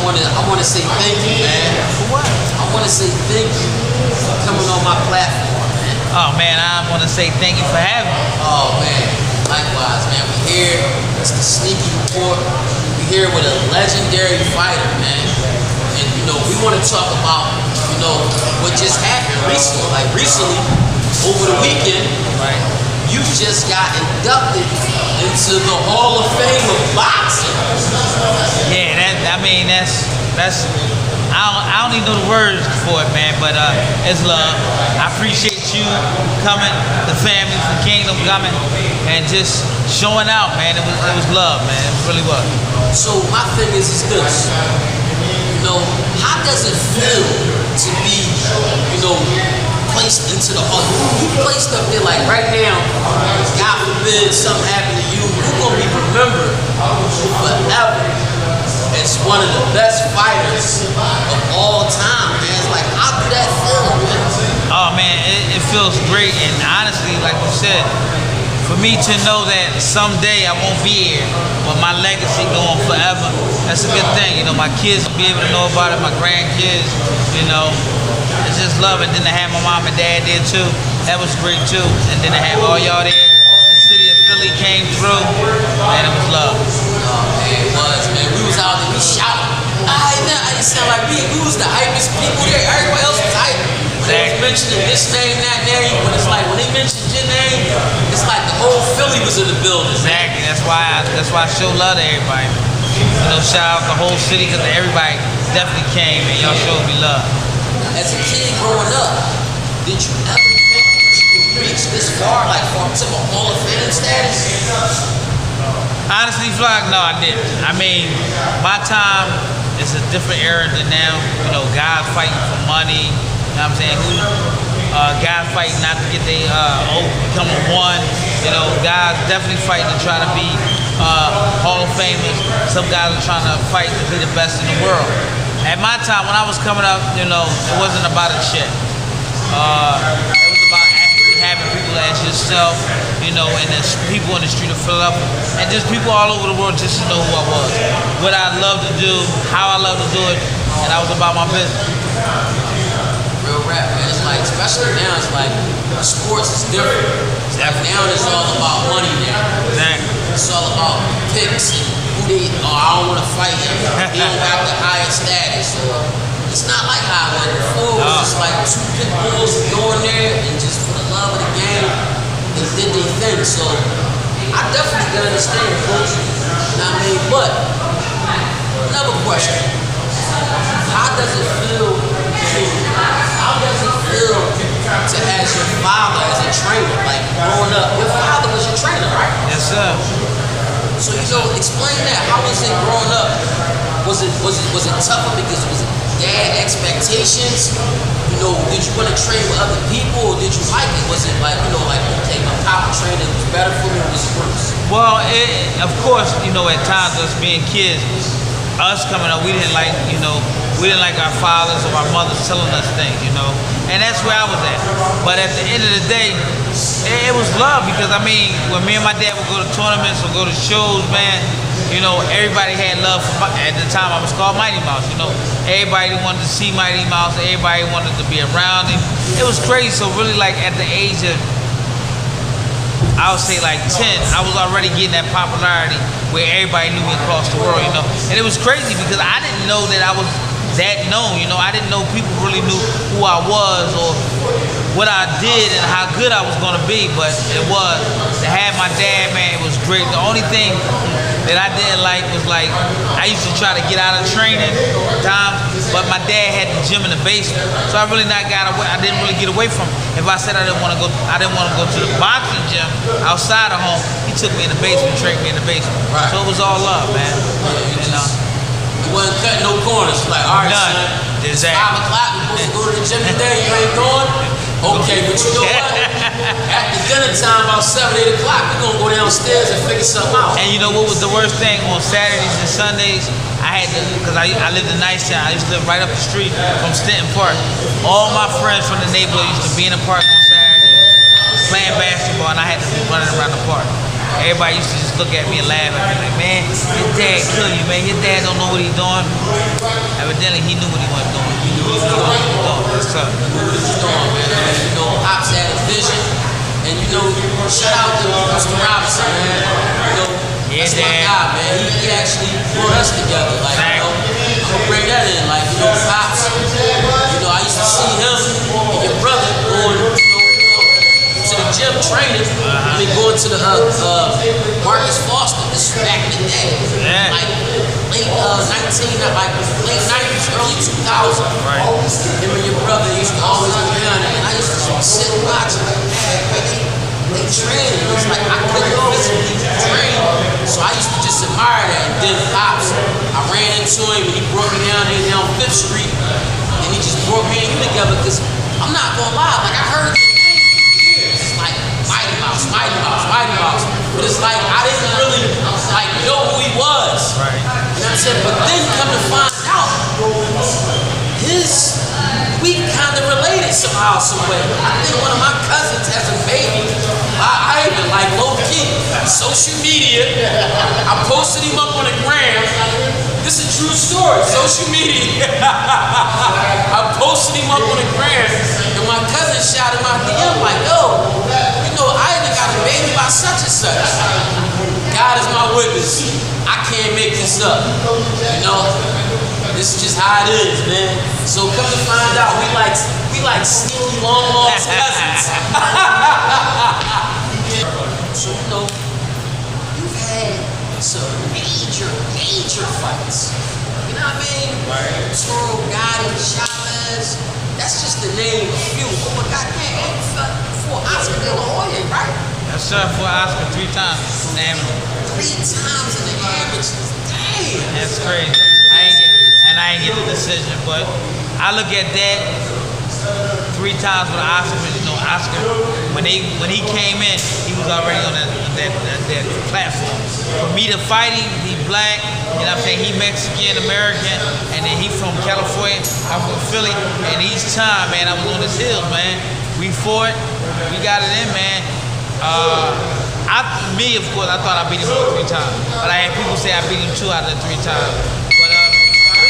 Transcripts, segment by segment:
wanna say thank you, man. For what? I wanna say thank you for coming on my platform, man. Oh man, I want to say thank you for having me. Oh man, likewise, man. We here. It's the Sneaky Report. We here with a legendary fighter, man. And you know, we want to talk about, you know, what just happened recently. Like recently, over the weekend, Right. you just got inducted into the Hall of Fame of boxing. Yeah, that's I don't even know the words for it, man, but it's love. I appreciate you coming, the family from Kingdom coming, and just showing out, man. It was love, man. It really was. So my thing is this. You know, how does it feel to be, you know, placed into the Hall? You placed up there like right now, God forbid something happened to you, you're gonna be remembered forever as one of the best fighters of all time, man. It's like, how do that feel, man? Oh man, it feels great, and honestly, like you said, for me to know that someday I won't be here, but my legacy going forever, that's a good thing. You know, my kids will be able to know about it, my grandkids, you know. It's just love. And then to have my mom and dad there too, that was great too. And then to have all y'all there, the city of Philly came through, and it was love. Oh man, it was, man. We was out there, we shouting. I didn't sound like we was the hypest people there. Everybody else was hype. They was mentioning this name, that name, but it's like when they mentioned your name, it's like the whole Philly was in the building. Exactly. That's why I show love to everybody. You know, shout out the whole city because everybody definitely came and y'all showed me love. As a kid growing up, did you ever think that you would reach this far, like to a Hall of Fame status? Honestly, Flock, no, I didn't. I mean, my time is a different era than now. You know, guys fighting for money. You know what I'm saying? Guys fighting not to get their become a one. You know, guys definitely fighting to try to be Hall of Famers. Some guys are trying to fight to be the best in the world. At my time, when I was coming up, you know, it wasn't about a check. It was about actually having people as yourself, you know, and there's people in the street of Philadelphia, and just people all over the world just to know who I was, what I love to do, how I love to do it, and I was about my business. Real rap, man. It's like, especially now, it's like sports is different. It's like now it's all about money now. Exactly. It's all about picks and who they, I don't want to fight him. He don't have the highest status. Or, it's not like how it was before. It was just like two pit bulls going there and just for the love of the game, they did their thing. So I definitely can understand, coach. You know what I mean? But another question. How does it feel to as your father as a trainer? Like growing up, your father was your trainer, right? Yes, sir. So you know, explain that. How was it growing up? Was it tougher because was it dad expectations? You know, did you want to train with other people, or did you like it? Was it like, you know, like, okay, my papa trained, it was better for me, or was it worse? Well, of course, you know, at times us being kids, us coming up, we didn't like our fathers or our mothers telling us things, you know, and that's where I was at. But at the end of the day, it was love, because I mean, when me and my dad would go to tournaments or go to shows, man, you know, everybody had love for at the time I was called Mighty Mouse, you know. Everybody wanted to see Mighty Mouse, everybody wanted to be around him. It was crazy. So really, like at the age of, I would say like 10, I was already getting that popularity where everybody knew me across the world, you know. And it was crazy because I didn't know that I was that known, you know. I didn't know people really knew who I was or what I did and how good I was gonna be, but it was. To have my dad, man, it was great. The only thing that I didn't like was like, I used to try to get out of training times, but my dad had the gym in the basement, so I really not got away. I didn't really get away from it. If I said I didn't want to go to the boxing gym outside of home, he took me in the basement, trained me in the basement. Right. So it was all love, man. You know. You wasn't cutting no corners. Like, all right, None. son, it's Exactly. 5 o'clock, we're supposed to go to the gym today, you ain't going? Okay, but you know what? After dinner time, about 7, 8 o'clock, we're gonna go downstairs and figure something out. And you know what was the worst thing? On Saturdays and Sundays, I had to, because I lived in Nicetown, I used to live right up the street from Stanton Park. All my friends from the neighborhood used to be in the park on Saturdays, playing basketball, and I had to be running around the park. everybody used to just look at me and laugh at me like, man, your dad kill you, man. Your dad don't know what he's doing. Evidently, he knew what he was doing. He knew what he was doing. What's up? He knew what he was doing, man. You know, Pops had a vision. And you know, shout out to Mr. Robison, man. You know, yeah, that's my guy, man. He actually brought us together. Like, you know, I'm gonna bring that in. Like, you know, Pops, you know, I used to see him and your brother going, you know, to the gym training. I mean, going to the Marcus Foster. This is back in the day. Yeah. Like, late 90s, early 2000s. Right. Him and your brother used to always go down there, and I used to sit and watch them. They train. It's like I couldn't physically train, so I used to just admire that. And then Pops, I ran into him and he brought me down there down 5th Street, and he just brought me and you together. Cause I'm not gonna lie, like I heard your name for years. It's like Mighty Mouse, Mighty Mouse, Mighty Mouse. But it's like I didn't really like know who he was. Right. You know what I'm saying? But then come to find out, we kind of related somehow, some way. I think one of my cousins has a baby. I even like low key, social media. I posted him up on the gram. This is a true story. Social media. I posted him up on the gram, and my cousin shouted my DM like, "Yo, you know, I even got a baby by such and such." God is my witness. I can't make this up. You know. This is just how it is, man. So come to find out, we like sneaky long lost cousins. So you know, you've had some major fights. You know what I mean? Right. Toro, Gotti, Chavez. That's just the name of a few. Oh my God, man, for Oscar De La Hoya, right? Yes, sir. For Oscar 3 times. Damn it. 3 times in the average. Damn. That's crazy. I ain't get the decision, but I look at that 3 times with Oscar. You know, Oscar when he came in, he was already on that platform. For me to fight him, he black. You know what I'm saying? He Mexican American, and then he from California. I'm from Philly, and each time, man, I was on his heels, man. We fought, we got it in, man. Of course, I thought I beat him 3 times, but I had people say I beat him 2 out of the 3 times.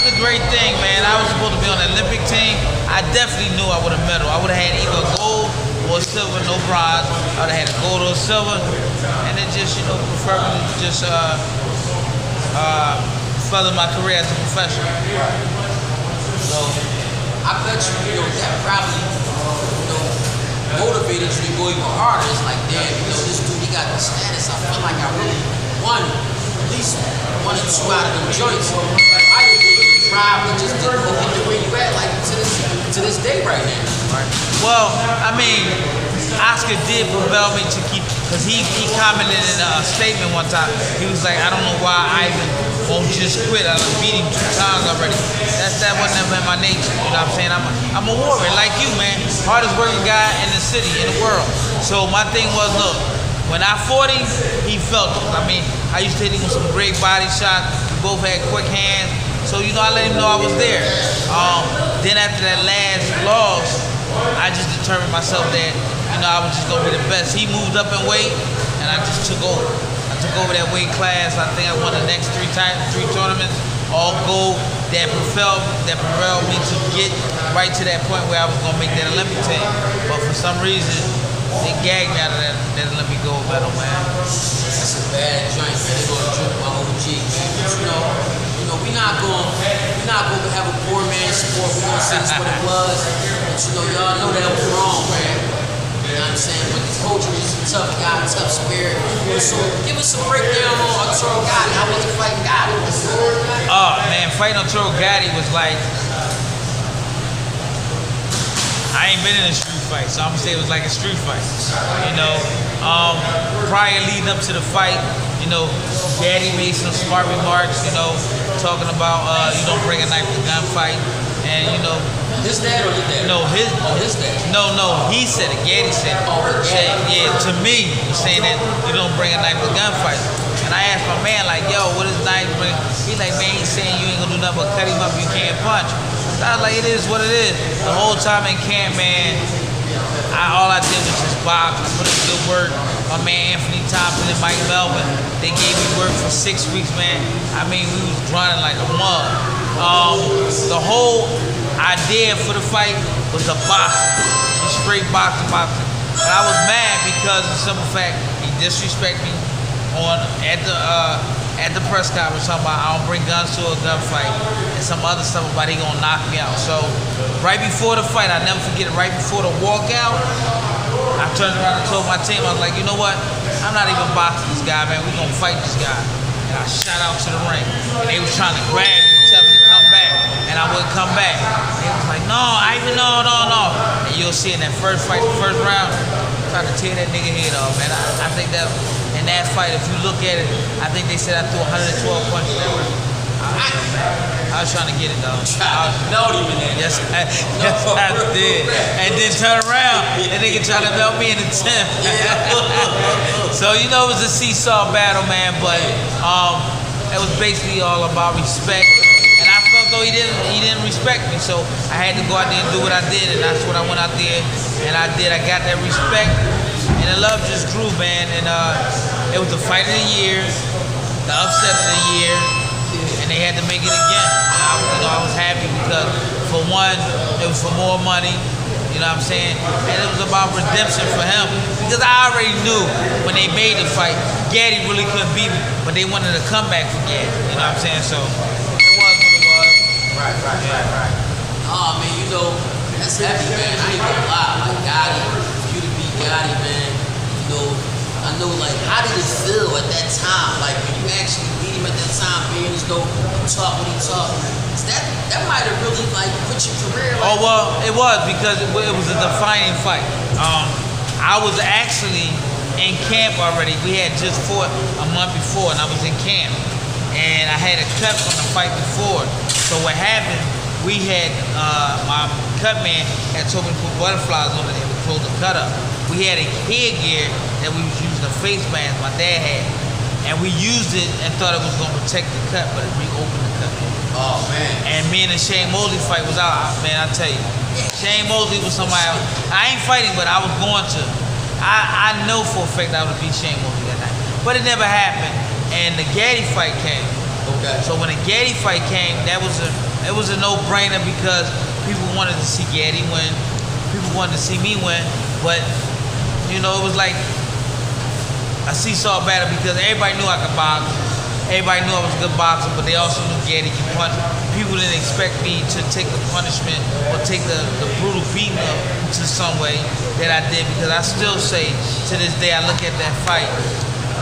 A great thing, man. I was supposed to be on the Olympic team. I definitely knew I would have medal. I would have had either gold or silver, no bronze. I would have had a gold or silver, and then just, you know, preferably just further my career as a professional. So I bet you know that probably, you know, motivated you to go even harder. It's like, damn, you know, this dude, he got the status. I feel like I really won at least 1 or 2 out of them joints. But just didn't get to where you at, like to this day right now. Right. Well, I mean, Oscar did propel me to keep, because he commented in a statement one time. He was like, I don't know why Ivan won't just quit. I beat him 2 times already. That wasn't never in my nature. You know what I'm saying? I'm a warrior like you, man. Hardest working guy in the city, in the world. So my thing was, look, when I fought him, he felt it. I mean, I used to hit him with some great body shots. We both had quick hands. So, you know, I let him know I was there. Then after that last loss, I just determined myself that, you know, I was just going to be the best. He moved up in weight, and I just took over. I took over that weight class. I think I won the next 3 tournaments, all gold, that propelled me to get right to that point where I was going to make that Olympic team. But for some reason, they gagged me out of that Olympic gold medal, man. That's a bad joint, man. They're going to drip my OG, man. But we're not gonna have a poor man's sport. We're gonna say it's what it was. But you know, y'all know that was wrong, man. You know what I'm saying? But the coach is a tough guy, tough spirit. So give us a breakdown on Arturo Gatti. How was it fighting Gatti? Oh man, fighting Arturo Gatti was like, I ain't been in a street fight, so I'm gonna say it was like a street fight. You know, prior leading up to the fight, you know, Daddy made some smart remarks, you know, talking about you don't bring a knife to gunfight, and you know. His dad or your dad? No, his. Oh, his dad. No, he said it. Gaddy said it. Oh, yeah, to me, saying that you don't bring a knife to gunfight. And I asked my man, like, yo, what is knife bring? He like, man, he's saying you ain't gonna do nothing but cut him up, you can't punch. So I was like, it is what it is. The whole time in camp, man, all I did was just box. I put in good work. my man Anthony Thompson and Mike Melvin. They gave me work for 6 weeks, man. I mean, we was grinding like a mug. The whole idea for the fight was the boxing, just straight boxing. But I was mad because of the simple fact he disrespected me at the press conference talking about I don't bring guns to a gunfight and some other stuff about he gonna knock me out. So right before the fight, I never forget it, right before the walkout, I turned around and told my team, I was like, you know what? I'm not even boxing this guy, man. We gonna fight this guy. And I shot out to the ring. And they was trying to grab me, tell me to come back. And I wouldn't come back. They was like, no, Ivan, no. And you'll see in that first fight, the first round, trying to tear that nigga head off, man. I think that in that fight, if you look at it, I think they said I threw 112 punches that round. I was trying to get it though. Melt him in that. Yes, I did. And then turn around and nigga try to melt me in the 10. So you know it was a seesaw battle, man. But it was basically all about respect. And I felt though he didn't respect me, so I had to go out there and do what I did, and that's what I went out there and I did. I got that respect, and the love just grew, man. And it was the fight of the year, the upset of the year. And they had to make it again. I was happy because, for one, it was for more money. You know what I'm saying? And it was about redemption for him. Because I already knew when they made the fight, Gaddy really couldn't beat me. But they wanted a comeback for Gaddy. You know what I'm saying? So, it was what it was. Right. Oh, man, you know, that's heavy, man. I ain't gonna lie. Like, Gaddy, for you to beat Gaddy, man, you know, I know, like, how did it feel at that time? Like, when you actually beat him at that time, being as though you talk what he talk, that might have really, like, put your career, like... Oh, well, it was, because it was a defining fight. I was actually in camp already. We had just fought a month before, and I was in camp. And I had a cut from the fight before. So what happened, we had, my cut man had told me to put butterflies on it and we pulled the cut up. We had a headgear that we was using, a face mask my dad had. And we used it and thought it was gonna protect the cut, but it reopened the cut. Oh, man. And me and the Shane Mosley fight was out, man, I tell you. Shane Mosley was somebody else. I ain't fighting, but I was going to. I know for a fact I would beat Shane Mosley that night. But it never happened. And the Gaddy fight came. Okay. So when the Gaddy fight came, it was a no-brainer because people wanted to see Gaddy win. People wanted to see me win. But, you know, it was like a seesaw battle because everybody knew I could box. Everybody knew I was a good boxer, but they also knew Gaddy could punch. People didn't expect me to take the punishment or take the brutal beating up to some way that I did, because I still say, to this day, I look at that fight,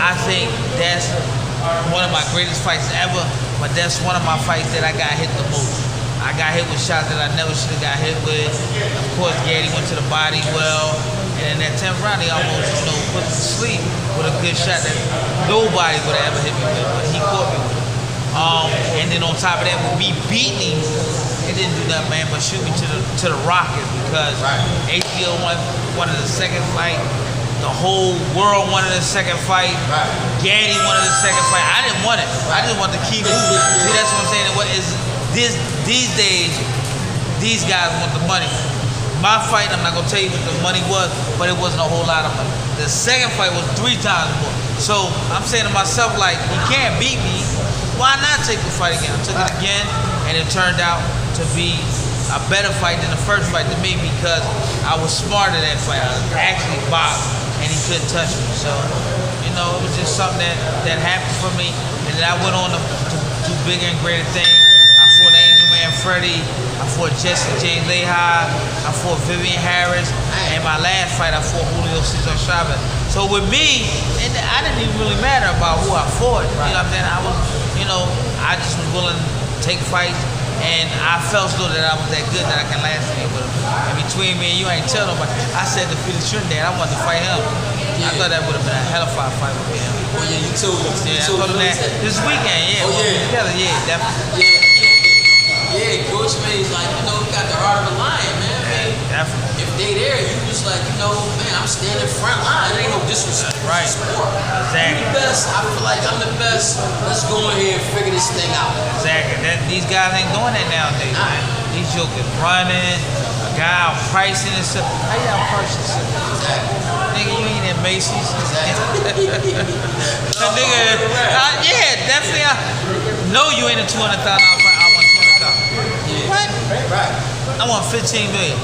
I think that's one of my greatest fights ever, but that's one of my fights that I got hit the most. I got hit with shots that I never should have got hit with. Of course, Gaddy went to the body well, and in that 10th round, he almost, put to sleep with a good shot that nobody would have ever hit me with, but he caught me with it. And then on top of that, with me beating him, it didn't do nothing, man, but shoot me to the rocket, because HBO wanted the second fight. The whole world wanted the second fight. Gaddy wanted the second fight. I didn't want it. I just wanted to keep moving. See, that's what I'm saying. What is these days, these guys want the money. My fight, I'm not gonna tell you what the money was, but it wasn't a whole lot of money. The second fight was 3 times more. So I'm saying to myself, like, he can't beat me. Why not take the fight again? I took it again, and it turned out to be a better fight than the first fight to me, because I was smart in that fight. I actually boxed, and he couldn't touch me. So, it was just something that happened for me, and then I went on to do bigger and greater things. I fought Angel Man Freddie. I fought Jesse James Lehigh. I fought Vivian Harris. And my last fight, I fought Julio Cesar Chavez. So with me, I didn't even really matter about who I fought. You know what I'm saying? I just was willing to take fights. And I felt still that I was that good that I can last with him. And between me and you, I ain't tell nobody. I said to Felix Trinidad, I wanted to fight him. Yeah. I thought that would have been a hell of a fight with him. Oh, yeah, you told me. Yeah, I told him that this weekend, yeah. Oh, yeah. Together, yeah, definitely. Yeah, Coach May's like, he got the heart of a lion, man. Definitely. If they there, you just like, man, I'm standing front line. It ain't no disrespect. Right. Sport. Exactly. I'm the best. I feel like I'm the best. Let's go in here and figure this thing out. Exactly. These guys ain't doing that nowadays, man. These jokers running, God, pricing and stuff. How y'all price this stuff? Nigga, you ain't at Macy's. Nigga, yeah, definitely. No, you ain't a $200,000 fight. I want $200,000. What? Right. I want $15 million.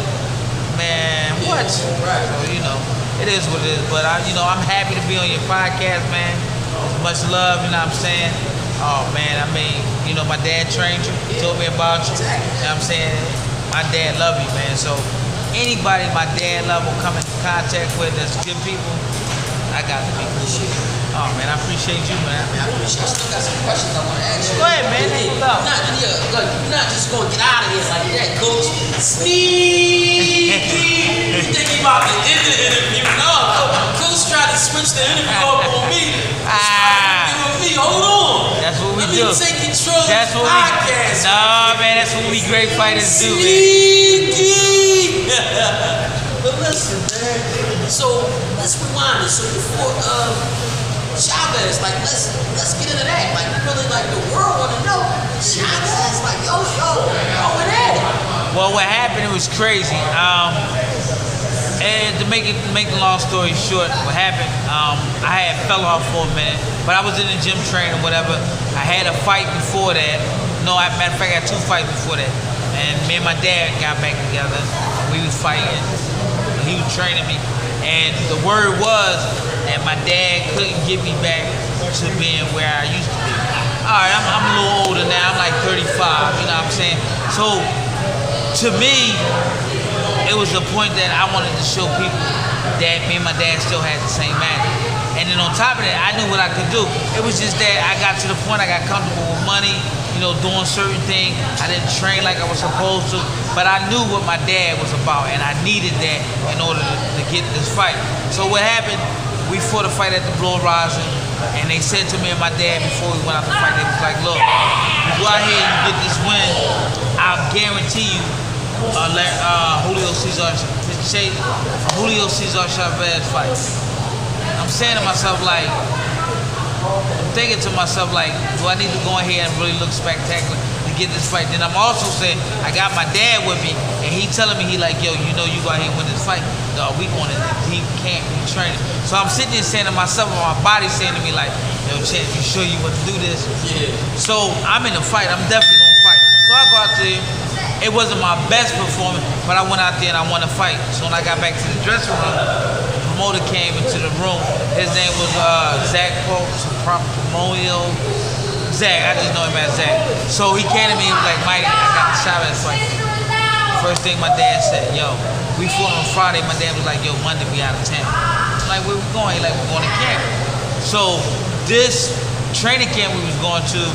Man, what? So, you know, it is what it is. But I'm happy to be on your podcast, man. Much love, you know what I'm saying? Oh man, I mean, my dad trained you. He told me about you. You know what I'm saying? My dad love you, man. So anybody my dad love will come into contact with that's good people, I got to be cool. Oh man, I appreciate you, man. I appreciate you. I still got some questions I want to ask you. Go ahead, man. You're not just going to get out of here like that, coach. Sneaky. You think you about to end the interview? No, coach tried to switch the interview up on me. Hold on. That's what we do. Let me take control of that's the what podcast. Nah, man, that's what we great fighters do, man. Sneaky. But listen, man. So let's rewind it. So you fought Chavez. Like let's get into that. Like really, like the world want to know Chavez. Like yo, what happened? Well, what happened? It was crazy. And to make the long story short, what happened? I had fell off for a minute, but I was in the gym training, whatever. I had a fight before that. No, matter of fact, I had 2 fights before that. And me and my dad got back together. We was fighting. He was training me, and the word was that my dad couldn't get me back to being where I used to be. All right, I'm a little older now. I'm like 35. You know what I'm saying? So to me, it was the point that I wanted to show people that me and my dad still had the same magic. And then on top of that, I knew what I could do. It was just that I got to the point I got comfortable with money, doing certain things. I didn't train like I was supposed to, but I knew what my dad was about, and I needed that in order to get this fight. So what happened, we fought a fight at the Robison, and they said to me and my dad before we went out to fight, they was like, look, you go out here and you get this win, I'll guarantee you Julio Cesar Chavez fight. I'm saying to myself, like, I'm thinking to myself, like, do I need to go in here and really look spectacular to get this fight? Then I'm also saying, I got my dad with me, and he telling me, he like, yo, you go out here and win this fight. Dog, we going in the deep camp, we training. So I'm sitting there saying to myself, my body saying to me, like, yo, Chad, you sure you want to do this? Yeah. So I'm in the fight. I'm definitely going to fight. So I go out there. It wasn't my best performance, but I went out there and I won a fight. So when I got back to the dressing room, the promoter came into the room. His name was Zach Promoio. Zach, I just know him as Zach. So he came to me and was like, Mike, I got the Chavez fight. First thing my dad said, yo, we fought on Friday. My dad was like, yo, Monday we out of town. I'm like, where we going? He like, we're going to camp. So this training camp we was going to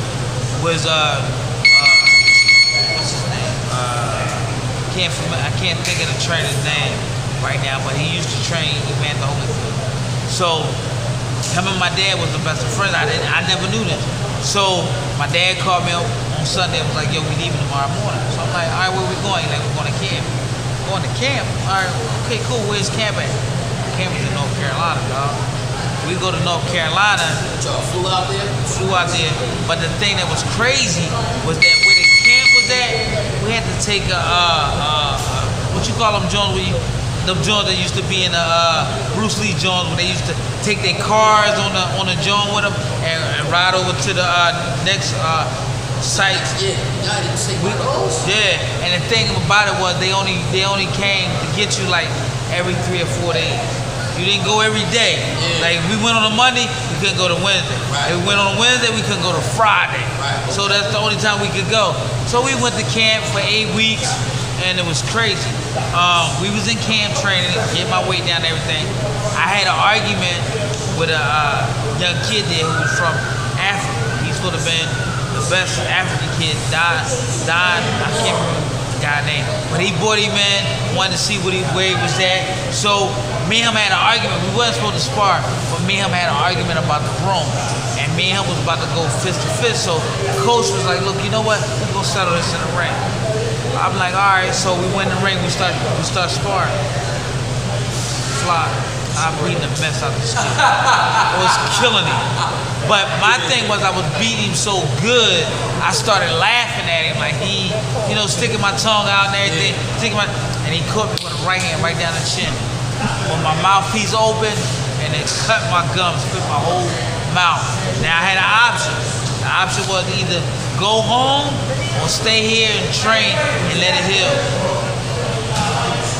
was I can't think of the trainer's name right now, but he used to train Evander Holyfield. So him and my dad was the best of friends. I never knew them. So my dad called me up on Sunday and was like, yo, we leaving tomorrow morning. So I'm like, all right, where we going? He's like, we're going to camp. Going to camp? All right, okay, cool. Where's camp at? Camp is in North Carolina, dog. We go to North Carolina. Y'all flew out there? Flew out there. But the thing that was crazy was that where the camp was at, we had to take what you call them joints them joints that used to be in the Bruce Lee joints when they used to take their cars on the joint with them and ride over to the next site. Yeah, y'all didn't take one of those? Yeah, and the thing about it was they only came to get you like every 3 or 4 days. You didn't go every day. Yeah. Like we went on a Monday, we couldn't go to Wednesday. Right. If we went on a Wednesday, we couldn't go to Friday. Right. So that's the only time we could go. So we went to camp for 8 weeks, and it was crazy. We was in camp training, get my weight down and everything. I had an argument with a young kid there who was from Africa. He's supposed to have been the best African kid. Don, I can't remember the guy's name. But he brought him in, wanted to see where he was at. So me and him had an argument. We wasn't supposed to spar, but me and him had an argument about the room. And me and him was about to go fist to fist. So the coach was like, look, you know what? We're going to settle this in the ring. I'm like, all right. So we went in the ring. We start sparring. Fly. I beat the mess out of this kid. I was killing him. But my thing was I was beating him so good, I started laughing at him like he, sticking my tongue out and everything, and he caught me with a right hand right down the chin. When my mouthpiece opened and it cut my gums, split my whole mouth. Now I had an option. The option was either go home or stay here and train and let it heal.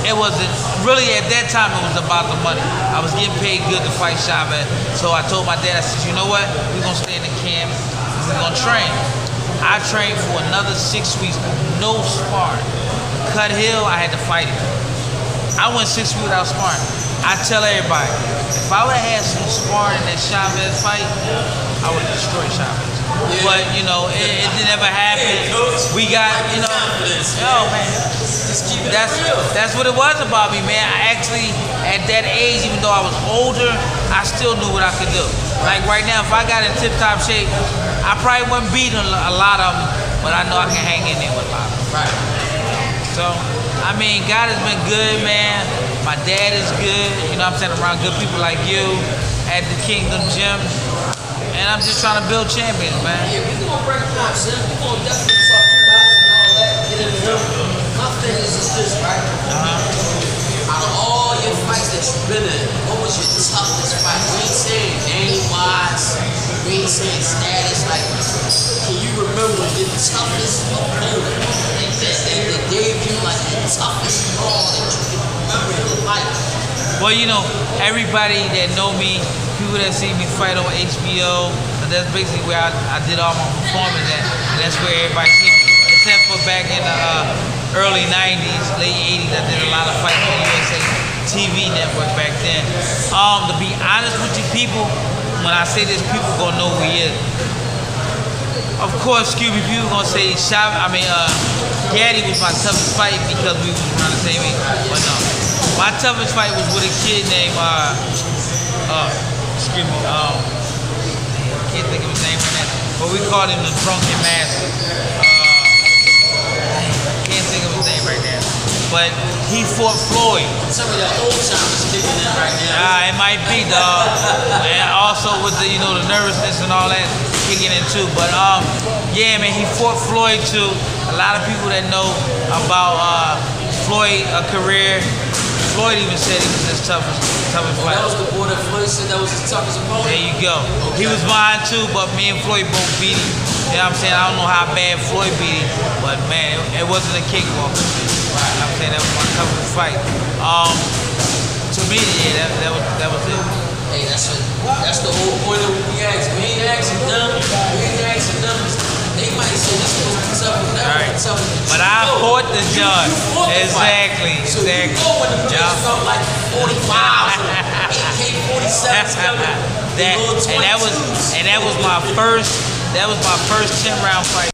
It wasn't really at that time. It was about the money. I was getting paid good to fight Chavez, so I told my dad, I said, you know what? We're gonna stay in the camp. We're gonna train. I trained for another 6 weeks, no sparring. Cut Hill, I had to fight it. I went 6 weeks without sparring. I tell everybody, if I would have had some sparring in that Chavez fight, I would have destroyed Chavez. Yeah. But it never happened. We got, man. That's what it was about me, man. I actually, at that age, even though I was older, I still knew what I could do. Like right now, if I got in tip-top shape, I probably wouldn't beat a lot of them, but I know I can hang in there with a lot of them. Right. So, I mean, God has been good, man. My dad is good. I'm saying, around good people like you at the Kingdom Gym. And I'm just trying to build champions, man. Yeah, we're going to break it down, son. We're going to definitely talk about and all that, get into them. My thing is this, right? Out of all your fights that you've been in, what was your toughest fight? We ain't saying name-wise, we ain't saying status. Like, can you remember the toughest opponent that gave you, like, the toughest brawl that you can remember in your life? Well, everybody that know me, people that see me fight on HBO, that's basically where I did all my performance at, and that's where everybody see me. Except for back in the early 90s, late 80s, I did a lot of fights on USA TV network back then. To be honest with you people, when I say this, people gonna know who he is. Of course, Scooby, people gonna say Gaddy was my toughest fight because we was around the same age, but no. My toughest fight was with a kid named, I can't think of his name right now, but we called him the Drunken Master. Can't think of his name right now. But he fought Floyd. Some of the old timers kicking in right now. It might be, dog. And also with the, the nervousness and all that kicking in too. But yeah, man, he fought Floyd too. A lot of people that know about Floyd career, Floyd even said he was his toughest fight. That was the boy that Floyd said that was his toughest opponent? There you go. Okay. He was mine too, but me and Floyd both beat him. You know what I'm saying? I don't know how bad Floyd beat him, but man, it wasn't a cakewalk. Right. I'm saying that was my toughest fight. To me, yeah, that was it. Hey, that's the whole point of what we ask. We ain't asking them. They might say this was the toughest. That was the toughest. But I fought the judge. Exactly. So you know when the judge felt like 45 or AK-47s coming. That was my first 10-round fight.